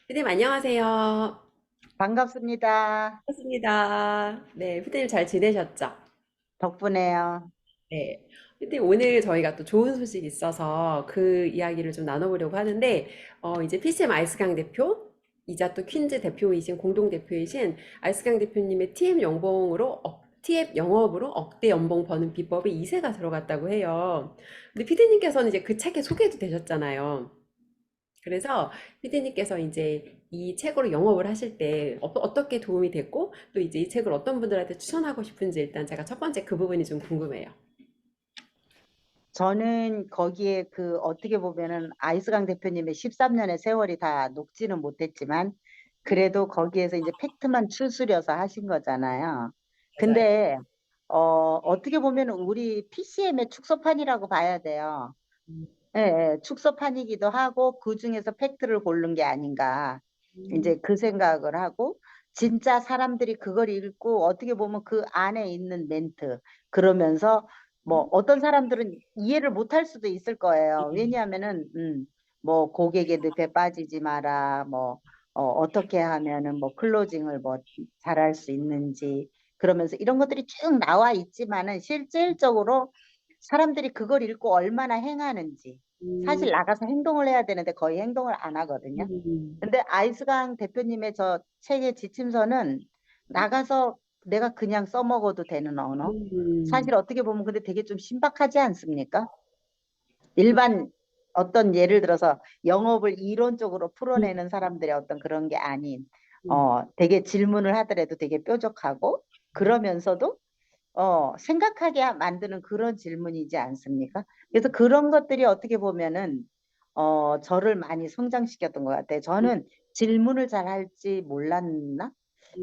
피디님 안녕하세요. 반갑습니다. 반갑습니다. 네, 피디님 잘 지내셨죠? 덕분에요. 네. 피디님 오늘 저희가 또 좋은 소식이 있어서 그 이야기를 좀 나눠보려고 하는데, 이제 PCM 아이스강 대표, 이자 또 퀸즈 대표이신, 공동 대표이신 아이스강 대표님의 TM 영업으로 억대 연봉 버는 비법에 2세가 들어갔다고 해요. 근데 피디님께서는 이제 그 책에 소개도 되셨잖아요. 그래서 피디님께서 이제 이 책으로 영업을 하실 때 어떻게 도움이 됐고 또 이제 이 책을 어떤 분들한테 추천하고 싶은지 일단 제가 첫 번째 그 부분이 좀 궁금해요. 저는 거기에 어떻게 보면은 아이스강 대표님의 13년의 세월이 다 녹지는 못했지만 그래도 거기에서 이제 팩트만 추스려서 하신 거잖아요. 맞아요. 근데 어떻게 보면은 우리 PCM의 축소판이라고 봐야 돼요. 음, 예, 예, 축소판이기도 하고 그 중에서 팩트를 고른 게 아닌가 음, 이제 그 생각을 하고 진짜 사람들이 그걸 읽고 어떻게 보면 그 안에 있는 멘트 그러면서 뭐 어떤 사람들은 이해를 못할 수도 있을 거예요. 왜냐하면은 뭐 고객의 늪에 빠지지 마라 뭐 어떻게 하면은 뭐 클로징을 뭐 잘할 수 있는지 그러면서 이런 것들이 쭉 나와 있지만은 실질적으로 사람들이 그걸 읽고 얼마나 행하는지 음, 사실 나가서 행동을 해야 되는데 거의 행동을 안 하거든요. 음, 근데 아이스강 대표님의 저 책의 지침서는 나가서 내가 그냥 써먹어도 되는 언어. 음, 사실 어떻게 보면 근데 되게 좀 신박하지 않습니까? 일반 어떤 예를 들어서 영업을 이론적으로 음, 풀어내는 사람들의 어떤 그런 게 아닌 음, 되게 질문을 하더라도 되게 뾰족하고 그러면서도 생각하게 만드는 그런 질문이지 않습니까? 그래서 그런 것들이 어떻게 보면은, 저를 많이 성장시켰던 것 같아요. 저는 질문을 잘 할지 몰랐나?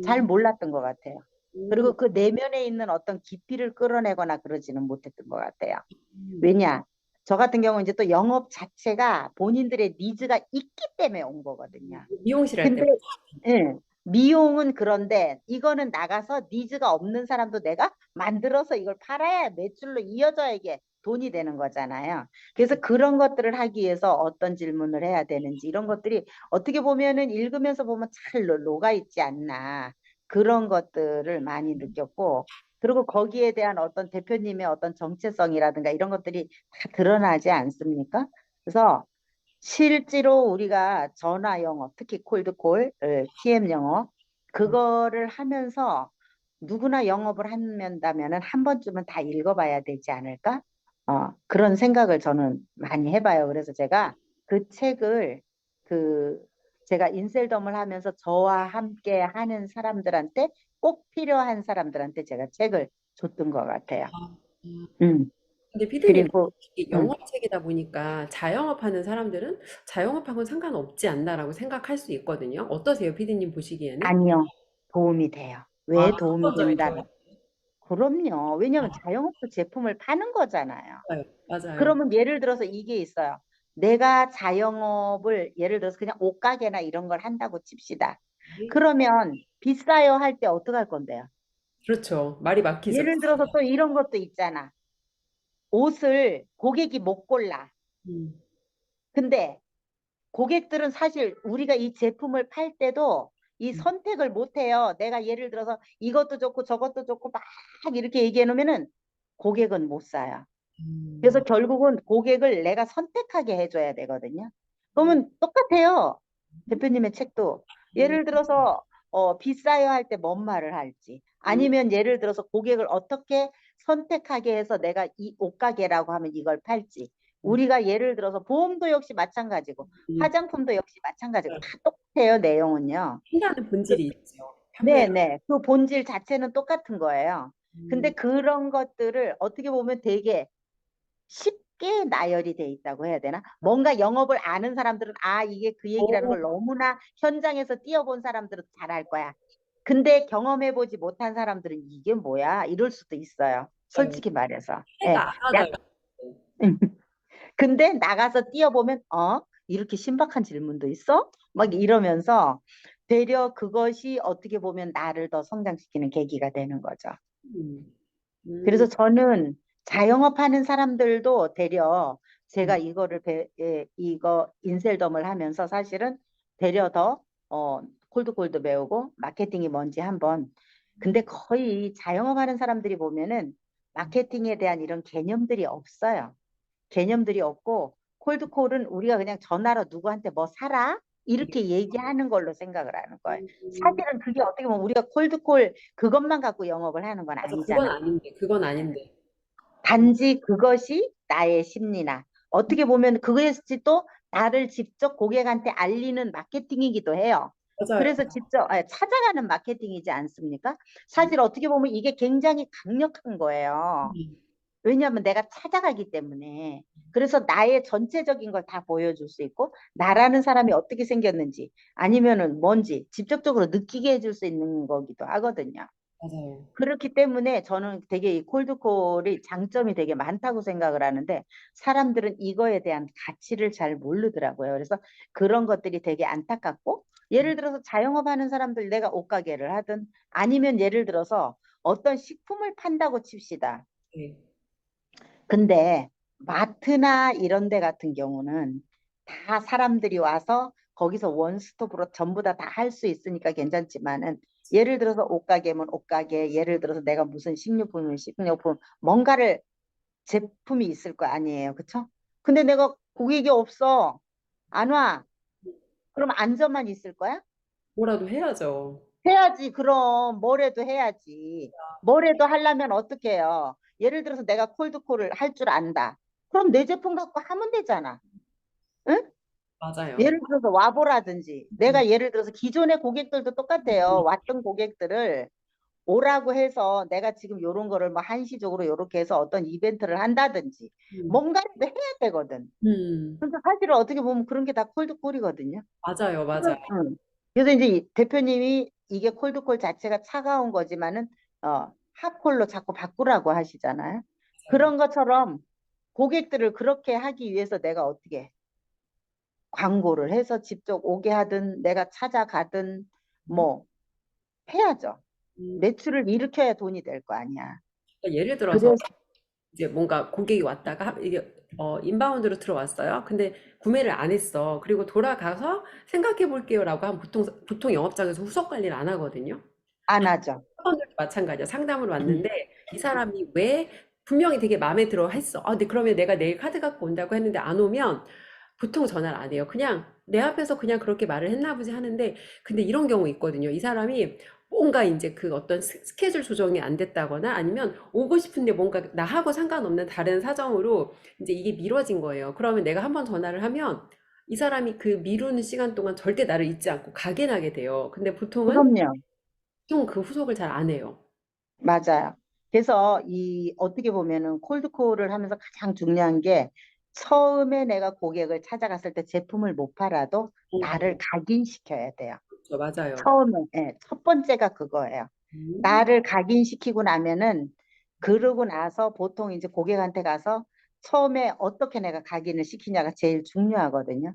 잘 음, 몰랐던 것 같아요. 음, 그리고 그 내면에 있는 어떤 깊이를 끌어내거나 그러지는 못했던 것 같아요. 음. 왜냐? 저 같은 경우는 이제 또 영업 자체가 본인들의 니즈가 있기 때문에 온 거거든요. 미용실 할 근데 때. 예, 미용은 그런데 이거는 나가서 니즈가 없는 사람도 내가 만들어서 이걸 팔아야 매출로 이어져야 이게 돈이 되는 거잖아요. 그래서 그런 것들을 하기 위해서 어떤 질문을 해야 되는지 이런 것들이 어떻게 보면은 읽으면서 보면 잘 녹아 있지 않나 그런 것들을 많이 느꼈고 그리고 거기에 대한 어떤 대표님의 어떤 정체성이라든가 이런 것들이 다 드러나지 않습니까? 그래서 실제로 우리가 전화 영어, 특히 콜드콜, TM 영어, 그거를 하면서 누구나 영업을 한다면은 한 번쯤은 다 읽어봐야 되지 않을까? 그런 생각을 저는 많이 해봐요. 그래서 제가 그 책을 그 제가 인셀덤을 하면서 저와 함께 하는 사람들한테 꼭 필요한 사람들한테 제가 책을 줬던 것 같아요. 음, 근데 피디님, 그리고 이게 음, 영업책이다 보니까 자영업하는 사람들은 자영업하고는 상관없지 않나라고 생각할 수 있거든요. 어떠세요, 피디님 보시기에는? 아니요. 도움이 돼요. 아, 왜 도움이 어떤 점이 좋아요? 된다는? 그럼요. 왜냐하면 자영업도 제품을 파는 거잖아요. 맞아요. 맞아요. 그러면 예를 들어서 이게 있어요. 내가 자영업을 예를 들어서 그냥 옷가게나 이런 걸 한다고 칩시다. 그러면 비싸요 할 때 어떡할 건데요? 그렇죠. 말이 막히죠. 예를 들어서 또 이런 것도 있잖아. 옷을 고객이 못 골라. 음, 근데 고객들은 사실 우리가 이 제품을 팔 때도 이 음, 선택을 못 해요. 내가 예를 들어서 이것도 좋고 저것도 좋고 막 이렇게 얘기해 놓으면은 고객은 못 사요. 그래서 음, 결국은 고객을 내가 선택하게 해줘야 되거든요. 그러면 똑같아요. 대표님의 책도. 음, 예를 들어서 비싸요 할 때 뭔 말을 할지 음, 아니면 예를 들어서 고객을 어떻게 선택하게 해서 내가 이 옷가게라고 하면 이걸 팔지. 음, 우리가 예를 들어서 보험도 역시 마찬가지고 음. 화장품도 역시 마찬가지고 다 똑같아요, 내용은요. 판단의 그- 본질이 있죠. 판매를. 네네. 그 본질 자체는 똑같은 거예요. 근데 음, 그런 것들을 어떻게 보면 되게 쉽게 나열이 돼 있다고 해야 되나? 뭔가 영업을 아는 사람들은 이게 그 얘기라는 오, 걸 너무나 현장에서 뛰어본 사람들은 잘 알 거야. 근데 경험해보지 못한 사람들은 이게 뭐야? 이럴 수도 있어요. 맞아요. 솔직히 말해서. 예. 해가 안 약, 하더라고요. 근데 나가서 뛰어보면, 이렇게 신박한 질문도 있어? 막 이러면서 되려 그것이 어떻게 보면 나를 더 성장시키는 계기가 되는 거죠. 음, 음, 그래서 저는 자영업하는 사람들도 되려 제가 음, 이거 인셀덤을 하면서 사실은 되려 더 콜드콜도 배우고 마케팅이 뭔지 한번. 근데 거의 자영업하는 사람들이 보면은 마케팅에 대한 이런 개념들이 없어요. 개념들이 없고 콜드콜은 우리가 그냥 전화로 누구한테 뭐 사라 이렇게 얘기하는 걸로 생각을 하는 거예요. 음, 사실은 그게 어떻게 보면 우리가 콜드콜 그것만 갖고 영업을 하는 건 맞아. 그건 아니잖아. 아닌데, 그건 아닌데. 단지 그것이 나의 심리나 어떻게 보면 그것이 또 나를 직접 고객한테 알리는 마케팅이기도 해요. 맞아요. 그래서 직접 찾아가는 마케팅이지 않습니까? 사실 어떻게 보면 이게 굉장히 강력한 거예요. 음, 왜냐하면 내가 찾아가기 때문에. 그래서 나의 전체적인 걸 다 보여줄 수 있고 나라는 사람이 어떻게 생겼는지 아니면은 뭔지 직접적으로 느끼게 해줄 수 있는 거기도 하거든요. 맞아요. 그렇기 때문에 저는 되게 이 콜드콜이 장점이 되게 많다고 생각을 하는데 사람들은 이거에 대한 가치를 잘 모르더라고요. 그래서 그런 것들이 되게 안타깝고 예를 들어서 자영업 하는 사람들 내가 옷가게를 하든 아니면 예를 들어서 어떤 식품을 판다고 칩시다. 네. 근데 마트나 이런 데 같은 경우는 다 사람들이 와서 거기서 원스톱으로 전부 다 할 수 있으니까 괜찮지만은 예를 들어서 옷가게면 옷가게, 예를 들어서 내가 무슨 식료품이면 식료품, 뭔가를 제품이 있을 거 아니에요. 그쵸? 근데 내가 고객이 없어. 안 와. 그럼 안전만 있을 거야? 뭐라도 해야죠. 해야지. 그럼 뭐래도 해야지. 뭐래도 하려면 어떻게 해요? 예를 들어서 내가 콜드콜을 할 줄 안다. 그럼 내 제품 갖고 하면 되잖아. 응? 맞아요. 예를 들어서 와보라든지 음, 내가 예를 들어서 기존의 고객들도 똑같아요. 왔던 고객들을 오라고 해서 내가 지금 요런 거를 뭐 한시적으로 요렇게 해서 어떤 이벤트를 한다든지 음, 뭔가를 또 해야 되거든. 음, 그래서 사실은 어떻게 보면 그런 게 다 콜드콜이거든요. 맞아요, 맞아요. 응. 그래서 이제 이 대표님이 이게 콜드콜 자체가 차가운 거지만은 핫콜로 자꾸 바꾸라고 하시잖아요. 그런 것처럼 고객들을 그렇게 하기 위해서 내가 어떻게 광고를 해서 직접 오게 하든 내가 찾아가든 뭐 해야죠. 음, 매출을 일으켜야 돈이 될 거 아니야. 그러니까 예를 들어서 그래서 이제 뭔가 고객이 왔다가 이게 인바운드로 들어왔어요. 근데 구매를 안 했어. 그리고 돌아가서 생각해 볼게요라고 하면 보통 영업장에서 후속 관리를 안 하거든요. 안 하죠. 사원들도 마찬가지야. 상담을 왔는데 이 사람이 왜 분명히 되게 마음에 들어 했어. 아, 근데 그러면 내가 내일 카드 갖고 온다고 했는데 안 오면 보통 전화를 안 해요. 그냥 내 앞에서 그냥 그렇게 말을 했나 보지 하는데 근데 이런 경우 있거든요. 이 사람이 뭔가 이제 그 어떤 스케줄 조정이 안 됐다거나 아니면 오고 싶은데 뭔가 나하고 상관없는 다른 사정으로 이제 이게 미뤄진 거예요. 그러면 내가 한번 전화를 하면 이 사람이 그 미루는 시간 동안 절대 나를 잊지 않고 각인하게 돼요. 근데 그럼요. 보통 그 후속을 잘 안 해요. 맞아요. 그래서 이 어떻게 보면은 콜드콜을 하면서 가장 중요한 게 처음에 내가 고객을 찾아갔을 때 제품을 못 팔아도 나를 각인시켜야 돼요. 그렇죠. 맞아요. 처음에, 첫 번째가 그거예요. 음. 나를 각인시키고 나면은 그러고 나서 보통 이제 고객한테 가서 처음에 어떻게 내가 각인을 시키냐가 제일 중요하거든요.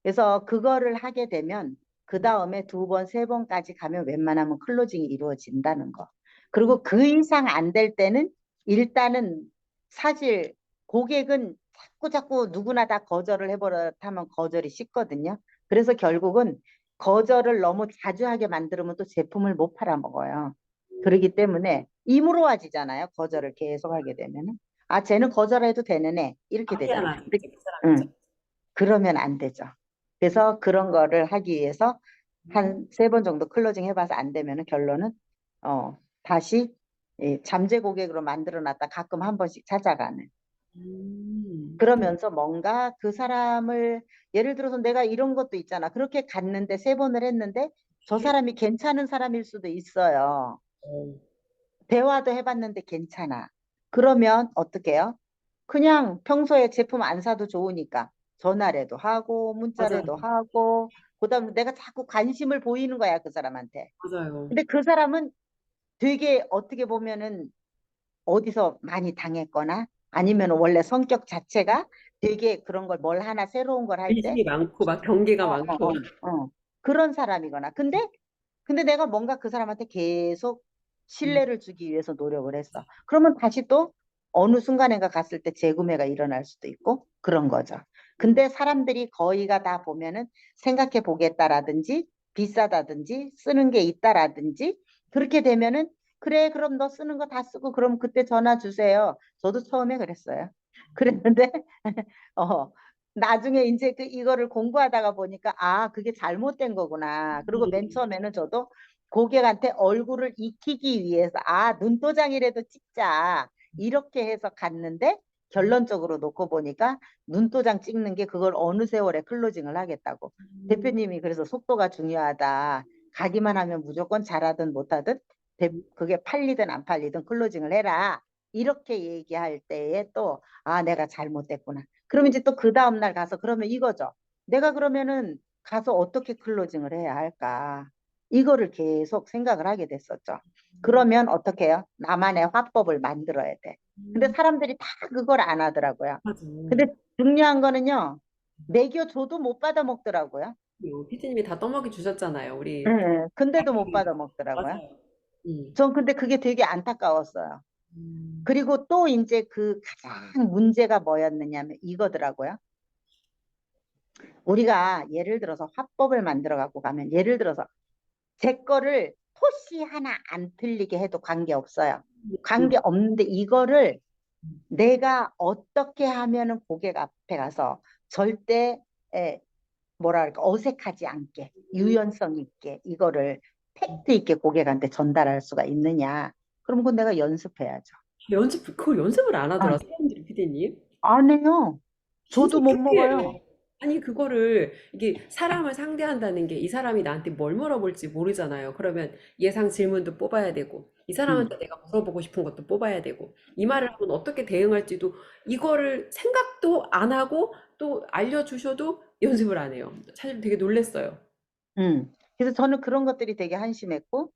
그래서 그거를 하게 되면 그 다음에 두 번, 세 번까지 가면 웬만하면 클로징이 이루어진다는 거. 그리고 그 이상 안 될 때는 일단은 사실 고객은 자꾸 자꾸 누구나 다 거절을 해버릇하면 거절이 쉽거든요. 그래서 결국은 거절을 너무 자주 하게 만들면 또 제품을 못 팔아먹어요. 그렇기 때문에 임으로와지잖아요. 거절을 계속 하게 되면은. 아, 쟤는 거절해도 되는 애. 이렇게 되잖아. 아니야, 근데, 이제 그 사람이죠. 응, 그러면 안 되죠. 그래서 그런 거를 하기 위해서 음. 한 세 번 정도 클로징 해봐서 안 되면은 결론은, 다시 잠재 고객으로 만들어 놨다 가끔 한 번씩 찾아가는. 네, 그러면서 뭔가 그 사람을 예를 들어서 내가 이런 것도 있잖아. 그렇게 갔는데 세 번을 했는데 저 사람이 괜찮은 사람일 수도 있어요. 어, 대화도 해봤는데 괜찮아. 그러면 어떻게 해요? 그냥 평소에 제품 안 사도 좋으니까 전화라도 하고 맞아요, 문자라도 하고 그다음에 내가 자꾸 관심을 보이는 거야 그 사람한테. 맞아요, 근데 그 사람은 되게 어떻게 보면은 어디서 많이 당했거나 아니면 원래 성격 자체가 되게 그런 걸 뭘 하나 새로운 걸 할 때, 관심이 많고 막 경계가 어, 많고. 어, 그런 사람이거나. 근데 내가 뭔가 그 사람한테 계속 음, 신뢰를 주기 위해서 노력을 했어. 그러면 다시 또 어느 순간인가 갔을 때 재구매가 일어날 수도 있고 그런 거죠. 음, 근데 사람들이 거의가 다 보면은 생각해 보겠다라든지 비싸다든지 쓰는 게 있다라든지 그렇게 되면은 그래 그럼 너 쓰는 거 다 쓰고 그럼 그때 전화 주세요. 저도 처음에 그랬어요. 그랬는데 어 나중에 이제 그 이거를 공부하다가 보니까 아 그게 잘못된 거구나. 그리고 맨 처음에는 저도 고객한테 얼굴을 익히기 위해서 아 눈도장이라도 찍자 이렇게 해서 갔는데 결론적으로 놓고 보니까 눈도장 찍는 게 그걸 어느 세월에 클로징을 하겠다고. 대표님이 그래서 속도가 중요하다. 가기만 하면 무조건 잘하든 못하든 그게 팔리든 안 팔리든 클로징을 해라. 이렇게 얘기할 때에 또 아 내가 잘못됐구나. 그럼 이제 또 그 다음날 가서 그러면 이거죠. 내가 그러면은 가서 어떻게 클로징을 해야 할까? 이거를 계속 생각을 하게 됐었죠. 그러면 어떻게 해요? 나만의 화법을 만들어야 돼. 근데 사람들이 다 그걸 안 하더라고요. 맞아. 근데 중요한 거는요. 먹여줘도 못 받아 먹더라고요. 피디님이 다 떠먹여 주셨잖아요. 우리 근데도 못 받아 먹더라고요. 맞아요. 음. 전 근데 그게 되게 안타까웠어요. 음. 그리고 또 이제 그 가장 문제가 뭐였느냐면 이거더라고요. 우리가 예를 들어서 화법을 만들어 갖고 가면 예를 들어서 제 거를 토시 하나 안 틀리게 해도 관계 없어요. 관계 없는데 이거를 내가 어떻게 하면은 고객 앞에 가서 절대 뭐랄까 어색하지 않게 유연성 있게 이거를 팩트 있게 고객한테 전달할 수가 있느냐. 그럼 그건 내가 연습해야죠. 그걸 연습을 안 아, 하더라, 사람들이, 피디님. 안 해요. 진짜 저도 못 특이해요. 먹어요. 아니, 그거를, 이게 사람을 상대한다는 게 이 사람이 나한테 뭘 물어볼지 모르잖아요. 그러면 예상 질문도 뽑아야 되고, 이 음, 사람한테 내가 물어보고 싶은 것도 뽑아야 되고, 이 말을 하면 어떻게 대응할지도 이거를 생각도 안 하고 또 알려주셔도 연습을 안 해요. 사실 되게 놀랬어요. 그래서 저는 그런 것들이 되게 한심했고,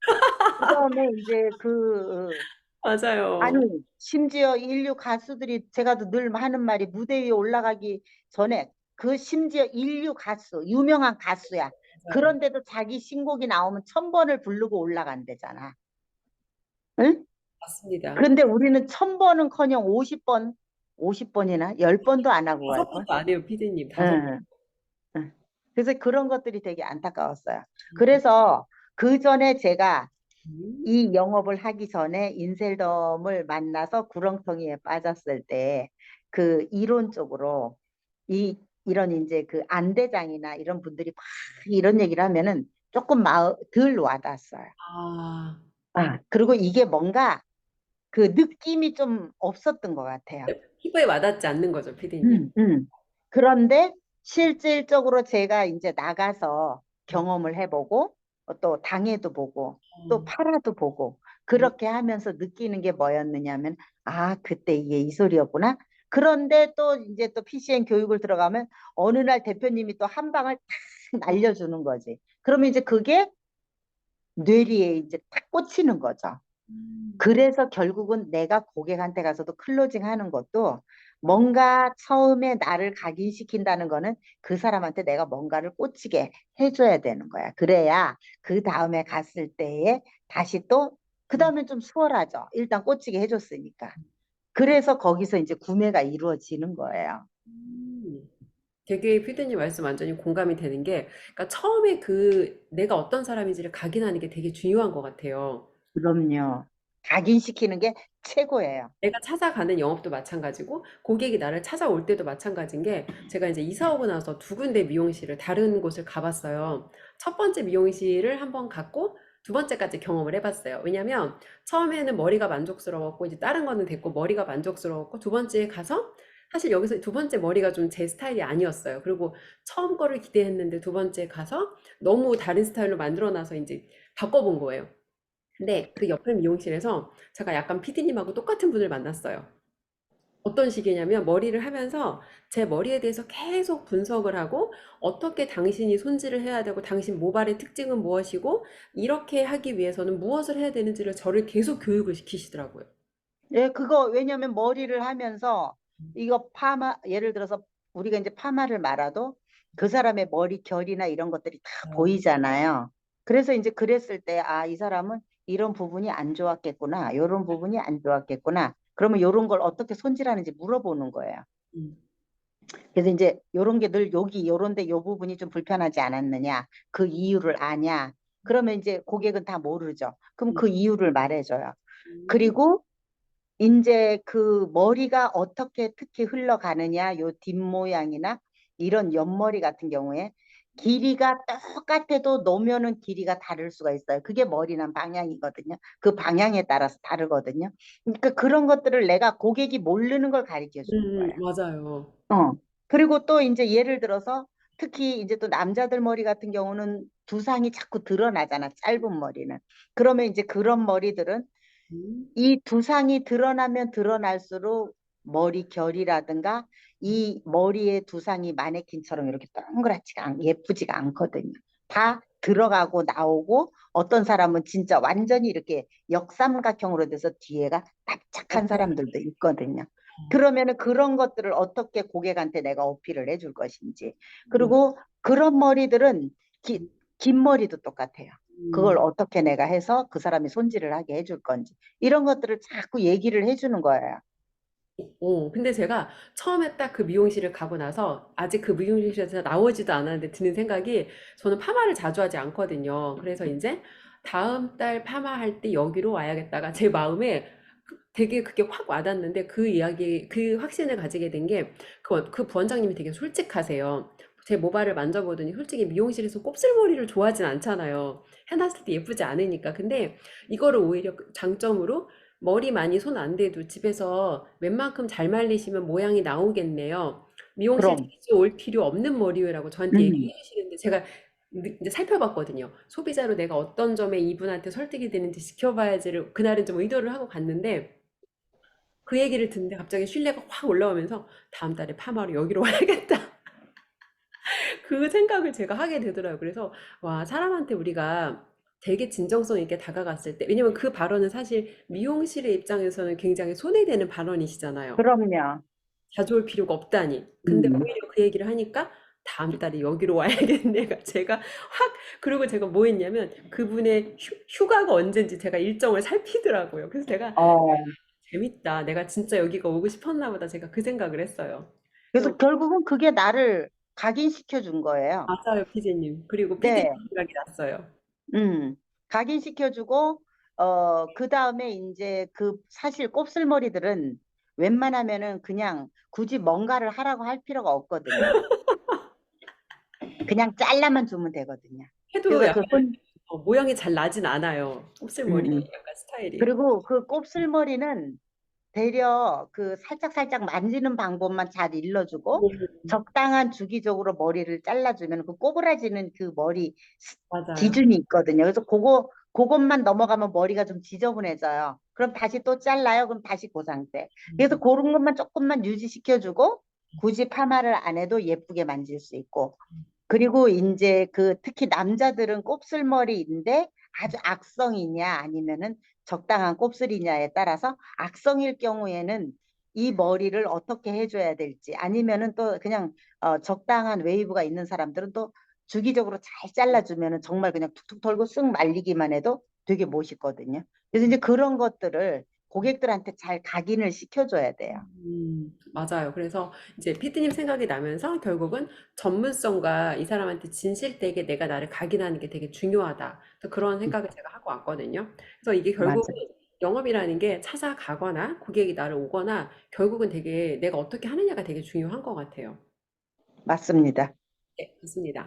그다음에 이제 아니, 맞아요. 심지어 인류 가수들이 제가 늘 하는 말이 무대 위에 올라가기 전에 그 심지어 인류 가수, 유명한 가수야. 맞아요. 그런데도 자기 신곡이 나오면 1000번을 부르고 올라간대잖아. 응? 맞습니다. 근데 우리는 1000번은커녕 50번, 50번이나 10번도 안 하고 다섯 갈걸? 번도 안 해요, 피디님. 다섯 번. 응. 응. 그래서 그런 것들이 되게 안타까웠어요. 그래서 그 전에 제가 음. 이 영업을 하기 전에 인셀덤을 만나서 구렁텅이에 빠졌을 때 그 이론적으로 이런 이제 그 안대장이나 이런 분들이 막 이런 얘기를 하면은 조금 덜 와닿았어요. 아, 아, 그리고 이게 뭔가 그 느낌이 좀 없었던 것 같아요. 피부에 와닿지 않는 거죠, 피디님. 음, 음. 그런데 실질적으로 제가 이제 나가서 경험을 해보고 또 당해도 보고 또 음. 팔아도 보고 음. 그렇게 하면서 느끼는 게 뭐였느냐면 아 그때 이게 이 소리였구나. 그런데 또 이제 또 PCN 교육을 들어가면 어느 날 대표님이 또 한 방을 탁 날려주는 거지. 그러면 이제 그게 뇌리에 이제 탁 꽂히는 거죠. 음. 그래서 결국은 내가 고객한테 가서도 클로징 하는 것도 뭔가 처음에 나를 각인시킨다는 거는 그 사람한테 내가 뭔가를 꽂히게 해줘야 되는 거야. 그래야 그 다음에 갔을 때에 다시 또, 그 다음에 좀 수월하죠. 일단 꽂히게 해줬으니까. 그래서 거기서 이제 구매가 이루어지는 거예요. 음. 되게 피디님 말씀 완전히 공감이 되는 게, 그러니까 처음에 그 내가 어떤 사람인지를 각인하는 게 되게 중요한 것 같아요. 그럼요. 각인시키는 게 최고예요. 내가 찾아가는 영업도 마찬가지고, 고객이 나를 찾아올 때도 마찬가지인 게, 제가 이제 이사 오고 나서 두 군데 미용실을 다른 곳을 가봤어요. 첫 번째 미용실을 한번 갔고, 두 번째까지 경험을 해봤어요. 왜냐면 처음에는 머리가 만족스러웠고, 이제 다른 거는 됐고, 머리가 만족스러웠고, 두 번째에 가서 사실 여기서 두 번째 머리가 좀 제 스타일이 아니었어요. 그리고 처음 거를 기대했는데 두 번째 가서 너무 다른 스타일로 만들어놔서 이제 바꿔본 거예요. 근데 그 옆에 미용실에서 제가 약간 피디님하고 똑같은 분을 만났어요. 어떤 식이냐면 머리를 하면서 제 머리에 대해서 계속 분석을 하고, 어떻게 당신이 손질을 해야 되고 당신 모발의 특징은 무엇이고 이렇게 하기 위해서는 무엇을 해야 되는지를 저를 계속 교육을 시키시더라고요. 예, 그거 왜냐면 머리를 하면서 이거 파마 예를 들어서 우리가 이제 파마를 말아도 그 사람의 머리 결이나 이런 것들이 다 보이잖아요. 그래서 이제 그랬을 때 아, 이 사람은 이런 부분이 안 좋았겠구나. 이런 부분이 안 좋았겠구나. 그러면 이런 걸 어떻게 손질하는지 물어보는 거예요. 음. 그래서 이제 요런 게 늘 여기 요런데 요 부분이 좀 불편하지 않았느냐, 그 이유를 아냐, 그러면 이제 고객은 다 모르죠. 그럼 음, 그 이유를 말해줘요. 음, 그리고 이제 그 머리가 어떻게 특히 흘러가느냐, 요 뒷모양이나 이런 옆머리 같은 경우에 길이가 똑같아도 놓으면은 길이가 다를 수가 있어요. 그게 머리 난 방향이거든요. 그 방향에 따라서 다르거든요. 그러니까 그런 것들을 내가 고객이 모르는 걸 가르쳐 주는 거예요. 맞아요. 어. 그리고 또 이제 예를 들어서 특히 이제 또 남자들 머리 같은 경우는 두상이 자꾸 드러나잖아. 짧은 머리는. 그러면 이제 그런 머리들은 음, 이 두상이 드러나면 드러날수록 머리 결이라든가 이 머리의 두상이 마네킹처럼 이렇게 동그랗지가 예쁘지가 않거든요. 다 들어가고 나오고 어떤 사람은 진짜 완전히 이렇게 역삼각형으로 돼서 뒤에가 납작한 맞아요. 사람들도 있거든요. 그러면은 그런 것들을 어떻게 고객한테 내가 어필을 해줄 것인지. 음, 그리고 그런 머리들은 긴 머리도 똑같아요. 그걸 음. 어떻게 내가 해서 그 사람이 손질을 하게 해줄 건지. 이런 것들을 자꾸 얘기를 해주는 거예요. 근데 제가 처음에 딱 그 미용실을 가고 나서 아직 그 미용실에서 나오지도 않았는데 드는 생각이 저는 파마를 자주 하지 않거든요. 그래서 이제 다음 달 파마할 때 여기로 와야겠다가 제 마음에 되게 그게 확 와닿는데 그 이야기, 그 확신을 가지게 된 게 그 부원장님이 되게 솔직하세요. 제 모발을 만져보더니 솔직히 미용실에서 곱슬머리를 좋아하진 않잖아요. 해놨을 때 예쁘지 않으니까. 근데 이거를 오히려 장점으로 머리 많이 손 안 대도 집에서 웬만큼 잘 말리시면 모양이 나오겠네요. 미용실 그럼, 자주 올 필요 없는 머리회라고 저한테 음, 얘기해 주시는데 제가 이제 살펴봤거든요. 소비자로 내가 어떤 점에 이분한테 설득이 되는지 지켜봐야지를 그날은 좀 의도를 하고 갔는데 그 얘기를 듣는데 갑자기 신뢰가 확 올라오면서 다음 달에 파마로 여기로 와야겠다. 그 생각을 제가 하게 되더라고요. 그래서 와, 사람한테 우리가 되게 진정성 있게 다가갔을 때, 왜냐면 그 발언은 사실 미용실의 입장에서는 굉장히 손해되는 발언이시잖아요. 그럼요. 자주 올 필요가 없다니. 근데 음. 오히려 그 얘기를 하니까 다음 달에 여기로 와야겠네가 제가 확 그리고 제가 뭐 했냐면 그분의 휴가가 언젠지 제가 일정을 살피더라고요. 그래서 제가 어, 재밌다. 내가 진짜 여기가 오고 싶었나 보다. 제가 그 생각을 했어요. 그래서 그래서 결국은 그게 나를 각인시켜 준 거예요. 맞아요, 피디님. 그리고 피디님 네, 생각이 났어요. 음, 각인시켜 주고, 그 다음에 이제 그 사실 곱슬머리들은 웬만하면은 그냥 굳이 뭔가를 하라고 할 필요가 없거든요. 그냥 잘라만 주면 되거든요. 해도 그래서 약간 그 손, 모양이 잘 나진 않아요. 음, 곱슬머리 음. 약간 스타일이. 그리고 그 곱슬머리는 되려 그 살짝살짝 만지는 방법만 잘 일러주고 음, 적당한 주기적으로 머리를 잘라주면 그 꼬부라지는 그 머리 맞아요. 기준이 있거든요. 그래서 그것만 넘어가면 머리가 좀 지저분해져요. 그럼 다시 또 잘라요. 그럼 다시 그 상태. 그래서 음, 그런 것만 조금만 유지시켜주고 굳이 파마를 안 해도 예쁘게 만질 수 있고 그리고 이제 그 특히 남자들은 곱슬머리인데 아주 악성이냐 아니면은 적당한 곱슬이냐에 따라서 악성일 경우에는 이 머리를 어떻게 해줘야 될지 아니면은 또 그냥 적당한 웨이브가 있는 사람들은 또 주기적으로 잘 잘라주면은 정말 그냥 툭툭 털고 쓱 말리기만 해도 되게 멋있거든요. 그래서 이제 그런 것들을 고객들한테 잘 각인을 시켜줘야 돼요. 맞아요. 그래서 이제 피디님 생각이 나면서 결국은 전문성과 이 사람한테 진실되게 내가 나를 각인하는 게 되게 중요하다. 그래서 그런 생각을 제가 하고 왔거든요. 그래서 이게 결국은 맞아요. 영업이라는 게 찾아가거나 고객이 나를 오거나 결국은 되게 내가 어떻게 하느냐가 되게 중요한 것 같아요. 맞습니다. 네, 맞습니다.